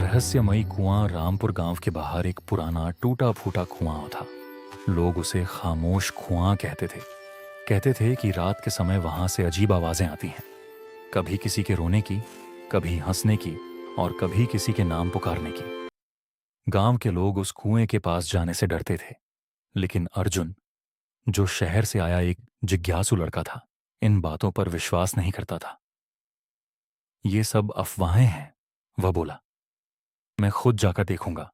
रहस्यमयी कुआं रामपुर गांव के बाहर एक पुराना टूटा फूटा कुआं था। लोग उसे खामोश कुआं कहते थे कि रात के समय वहां से अजीब आवाजें आती हैं, कभी किसी के रोने की, कभी हंसने की और कभी किसी के नाम पुकारने की। गांव के लोग उस कुएं के पास जाने से डरते थे, लेकिन अर्जुन, जो शहर से आया एक जिज्ञासु लड़का था, इन बातों पर विश्वास नहीं करता था। ये सब अफवाहें हैं, वह बोला। मैं खुद जाकर देखूंगा।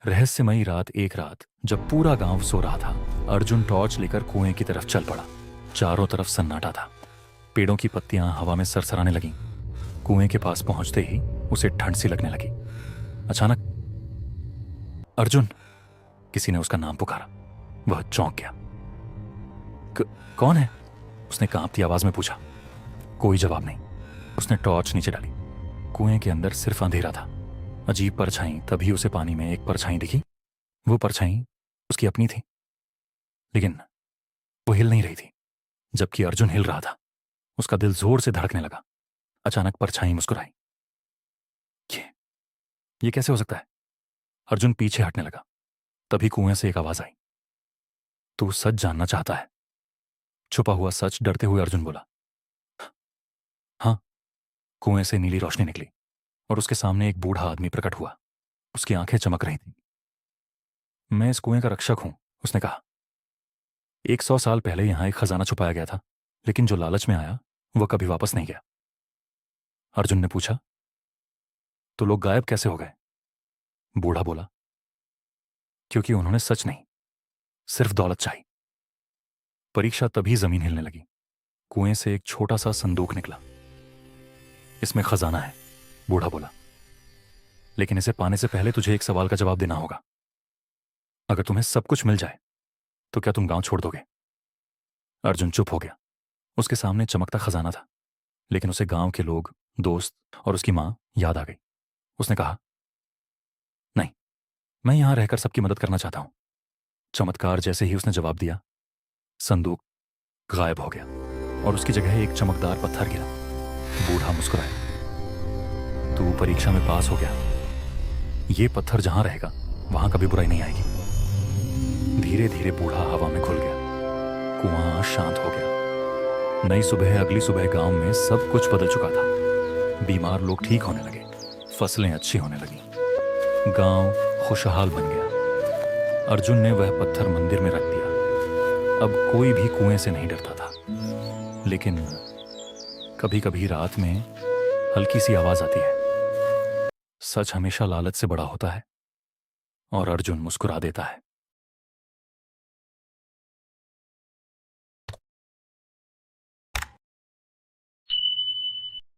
रहस्यमयी रात, एक रात जब पूरा गांव सो रहा था, अर्जुन टॉर्च लेकर कुएं की तरफ चल पड़ा। चारों तरफ सन्नाटा था। पेड़ों की पत्तियां हवा में सरसराने लगीं। कुएं के पास पहुंचते ही उसे ठंड सी लगने लगी। अचानक अर्जुन, किसी ने उसका नाम पुकारा। वह चौंक गया। कौन है? उसने कांपती आवाज में पूछा। कोई जवाब नहीं। उसने टॉर्च नीचे डाली। कुएं के अंदर सिर्फ अंधेरा था। अजीब परछाई। तभी उसे पानी में एक परछाई दिखी। वो परछाई उसकी अपनी थी, लेकिन वो हिल नहीं रही थी, जबकि अर्जुन हिल रहा था। उसका दिल जोर से धड़कने लगा। अचानक परछाई मुस्कुराई। ये कैसे हो सकता है? अर्जुन पीछे हटने लगा। तभी कुएं से एक आवाज आई। तू सच जानना चाहता है? छुपा हुआ सच, डरते हुए अर्जुन बोला। हाँ। कुएं से नीली रोशनी निकली और उसके सामने एक बूढ़ा आदमी प्रकट हुआ। उसकी आंखें चमक रही थीं। मैं इस कुएं का रक्षक हूं, उसने कहा। 100 साल पहले यहां एक खजाना छुपाया गया था, लेकिन जो लालच में आया वह कभी वापस नहीं गया। अर्जुन ने पूछा, तो लोग गायब कैसे हो गए? बूढ़ा बोला, क्योंकि उन्होंने सच नहीं, सिर्फ दौलत चाही। परीक्षा तभी जमीन हिलने लगी। कुएं से एक छोटा सा संदूक निकला। इसमें खजाना है, बूढ़ा बोला, लेकिन इसे पाने से पहले तुझे एक सवाल का जवाब देना होगा। अगर तुम्हें सब कुछ मिल जाए तो क्या तुम गांव छोड़ दोगे? अर्जुन चुप हो गया। उसके सामने चमकता खजाना था, लेकिन उसे गांव के लोग, दोस्त और उसकी मां याद आ गई। उसने कहा, नहीं, मैं यहां रहकर सबकी मदद करना चाहता हूं। चमत्कार जैसे ही उसने जवाब दिया, संदूक गायब हो गया और उसकी जगह एक चमकदार पत्थर गिरा। बूढ़ा मुस्कुराया। तू परीक्षा में पास हो गया। ये पत्थर जहां रहेगा वहां कभी बुराई नहीं आएगी। धीरे धीरे बूढ़ा हवा में घुल गया। कुआं शांत हो गया। नई सुबह, अगली सुबह गांव में सब कुछ बदल चुका था। बीमार लोग ठीक होने लगे, फसलें अच्छी होने लगी, गांव खुशहाल बन गया। अर्जुन ने वह पत्थर मंदिर में रख दिया। अब कोई भी कुएं से नहीं डरता था, लेकिन कभी कभी रात में हल्की सी आवाज आती है। सच हमेशा लालच से बड़ा होता है और अर्जुन मुस्कुरा देता है।